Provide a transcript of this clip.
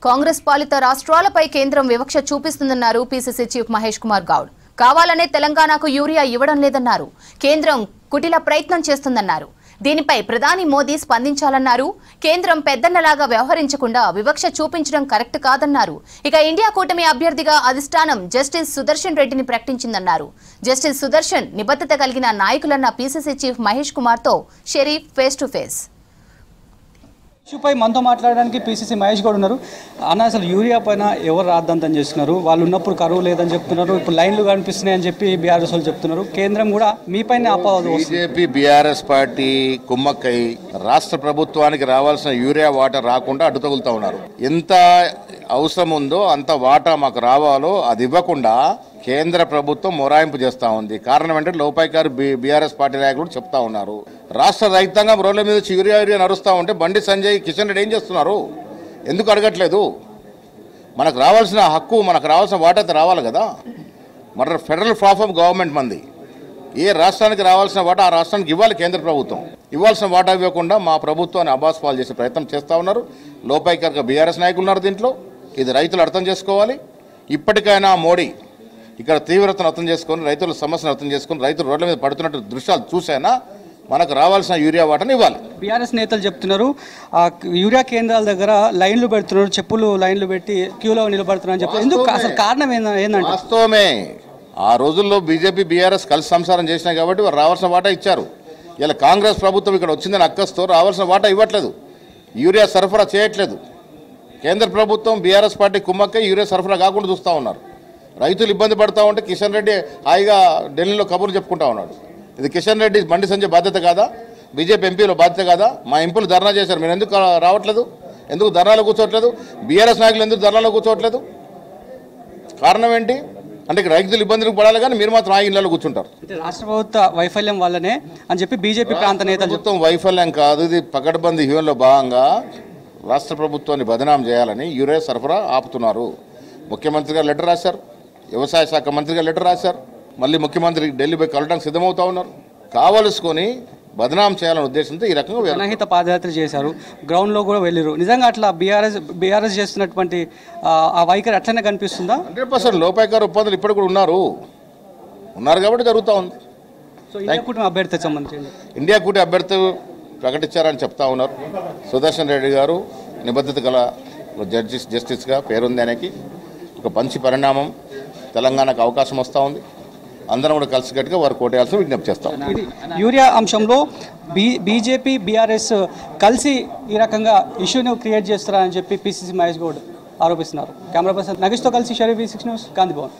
కాంగ్రెస్ పాలిత రాష్ట్రాలపై కేంద్రం వివక్ష చూపిస్తుందన్నారు పీసీసీ చీఫ్ మహేష్ కుమార్ గౌడ్. కావాలనే తెలంగాణకు యూరియా ఇవ్వడం లేదన్నారు. కేంద్రం కుటిల ప్రయత్నం చేస్తుందన్నారు. దీనిపై ప్రధాని మోదీ స్పందించాలన్నారు. కేంద్రం పెద్దన్నలాగా వ్యవహరించకుండా వివక్ష చూపించడం కరెక్ట్ కాదన్నారు. ఇక ఇండియా కూటమి అభ్యర్థిగా అధిష్టానం జస్టిస్ సుదర్శన్ రెడ్డిని ప్రకటించిందన్నారు. జస్టిస్ సుదర్శన్ నిబద్ధత కలిగిన నాయకులన్న పీసీసీ చీఫ్ మహేష్ కుమార్ తో షరీఫ్ ఫేస్ టు ఫేస్. ఇష్యూపై మనతో మాట్లాడడానికి పీసీసీ మహేష్ గౌడ్ ఉన్నారు. అన్న, అసలు యూరియా పైన ఎవరు రాద్దంతం చేస్తున్నారు? వాళ్ళు ఉన్నప్పుడు కరువు లేదని చెప్తున్నారు, ఇప్పుడు లైన్లు కనిపిస్తున్నాయని చెప్పి బీఆర్ఎస్ వాళ్ళు చెప్తున్నారు. కేంద్రం కూడా మీపైన అపవాదు. బీజేపీ బీఆర్ఎస్ పార్టీ కుమ్మక్కై రాష్ట్ర ప్రభుత్వానికి రావాల్సిన యూరియా వాటా రాకుండా అడ్డు తగులుతూ ఉన్నారు. ఎంత అవసరం ఉందో అంత వాటా మాకు రావాలో అది ఇవ్వకుండా కేంద్ర ప్రభుత్వం మొరాయింపు చేస్తూ ఉంది. కారణం ఏంటంటే లోపాయికారు బీఆర్ఎస్ పార్టీ నాయకులు చెప్తా ఉన్నారు. రాష్ట్ర రైతాంగం రోడ్ల మీద యూరియా నడుస్తూ ఉంటే బండి సంజయ్, కిషన్ రెడ్డి ఏం చేస్తున్నారు? ఎందుకు అడగట్లేదు? మనకు రావాల్సిన హక్కు, మనకు రావాల్సిన వాటా రావాలి కదా. మన ఫెడరల్ ప్లాట్ఫామ్ గవర్నమెంట్ మంది. ఏ రాష్ట్రానికి రావాల్సిన వాటా ఆ రాష్ట్రానికి ఇవ్వాలి కేంద్ర ప్రభుత్వం. ఇవ్వాల్సిన వాటా ఇవ్వకుండా మా ప్రభుత్వాన్ని అబాస్పాలు చేసే ప్రయత్నం చేస్తూ ఉన్నారు. లోపాయికారుగా బీఆర్ఎస్ నాయకులు ఉన్నారు దీంట్లో. ఇది రైతులు అర్థం చేసుకోవాలి. ఇప్పటికైనా మోడీ ఇక్కడ తీవ్రతను అర్థం చేసుకొని, రైతుల సమస్యను అర్థం చేసుకొని, రైతులు రోడ్ల మీద పడుతున్నట్టు దృశ్యాలు చూసైనా మనకు రావాల్సిన యూరియా వాటాను ఇవ్వాలి. బీఆర్ఎస్ నేతలు చెప్తున్నారు యూరియా కేంద్రాల దగ్గర లైన్లు పెడుతున్నారు, చెప్పులు లైన్లు పెట్టి క్యూలో నిలబడుతున్నారు చెప్పి. ఎందుకు? అసలు కారణం ఏంటంటే వాస్తవమే. ఆ రోజుల్లో బీజేపీ బీఆర్ఎస్ కలిసి సంసారం చేసినాయి కాబట్టి వారు రావాల్సిన వాటా ఇచ్చారు. ఇలా కాంగ్రెస్ ప్రభుత్వం ఇక్కడ వచ్చిందని అక్కస్తో రావాల్సిన వాటా ఇవ్వట్లేదు, యూరియా సరఫరా చేయట్లేదు. కేంద్ర ప్రభుత్వం బీఆర్ఎస్ పార్టీ కుమ్మక్కై యూరియా సరఫరా కాకుండా చూస్తూ ఉన్నారు. రైతులు ఇబ్బంది పడుతూ ఉంటే కిషన్ రెడ్డి హాయిగా ఢిల్లీలో కబుర్లు చెప్పుకుంటా ఉన్నాడు. ఇది కిషన్ రెడ్డి, బండి సంజయ్ బాధ్యత కాదా? బీజేపీ ఎంపీలో బాధ్యత కాదా? మా ఎంపీలు ధర్నా చేశారు, మీరు ఎందుకు రావట్లేదు? ఎందుకు ధర్నాలో కూర్చోవట్లేదు? బీఆర్ఎస్ నాయకులు ఎందుకు ధర్నాలో కూర్చోవట్లేదు? కారణం ఏంటి? అంటే రైతులు ఇబ్బందులకు పడాలి కానీ మీరు మాత్రం ఆ ఇళ్లలో కూర్చుంటారు. రాష్ట్ర ప్రభుత్వ వైఫల్యం వల్లనే అని చెప్పి బీజేపీ ప్రాంత నేతలు. ప్రభుత్వం వైఫల్యం కాదు, ఇది పకడ్బందీ వ్యూహంలో భాగంగా రాష్ట్ర ప్రభుత్వాన్ని బదనాం చేయాలని యూరియా సరఫరా ఆపుతున్నారు. ముఖ్యమంత్రి గారు లెటర్ రాశారు, వ్యవసాయ శాఖ మంత్రి గారు లెటర్ రాశారు, మళ్ళీ ముఖ్యమంత్రి ఢిల్లీ పోయి కలవడానికి సిద్ధమవుతా ఉన్నారు. కావలసుకొని బదనాం చేయాలనే ఉద్దేశంతో ఈ రకంగా జనహిత పాదయాత్ర చేశారు, గ్రౌండ్లో కూడా వెళ్ళారు. నిజంగా అట్లా బీఆర్ఎస్ చేస్తున్నటువంటి ఆ వైఖరి అట్లనే కనిపిస్తుందా? 100% లోపాయికారు ఒప్పందాలు ఇప్పుడు కూడా ఉన్నారు కాబట్టి జరుగుతూ ఉంది. సో ఇండియా కూటమి అభ్యర్థికి సంబంధించి ఇండియా కూటమి అభ్యర్థి ప్రకటించారని చెప్తా ఉన్నారు. సుదర్శన్ రెడ్డి గారు నిబద్ధత గల జస్టిస్గా పేరుంది. ఆయనకి ఒక మంచి పరిణామం. తెలంగాణకు అవకాశం వస్తూ ఉంది. అందరం కూడా కలిసికట్టుగా వారు కోటేయాల్సిన విజ్ఞప్తి చేస్తాం. ఇది యూరియా అంశంలో బీజేపీ బీఆర్ఎస్ కలిసి ఈ రకంగా ఇష్యూని క్రియేట్ చేస్తారని చెప్పి పీసీసీ మహేష్ గౌడ్ ఆరోపిస్తున్నారు. కెమెరా పర్సన్ నగేష్తో కలిసి షరీఫ్, V6 న్యూస్, గాంధీభవన్.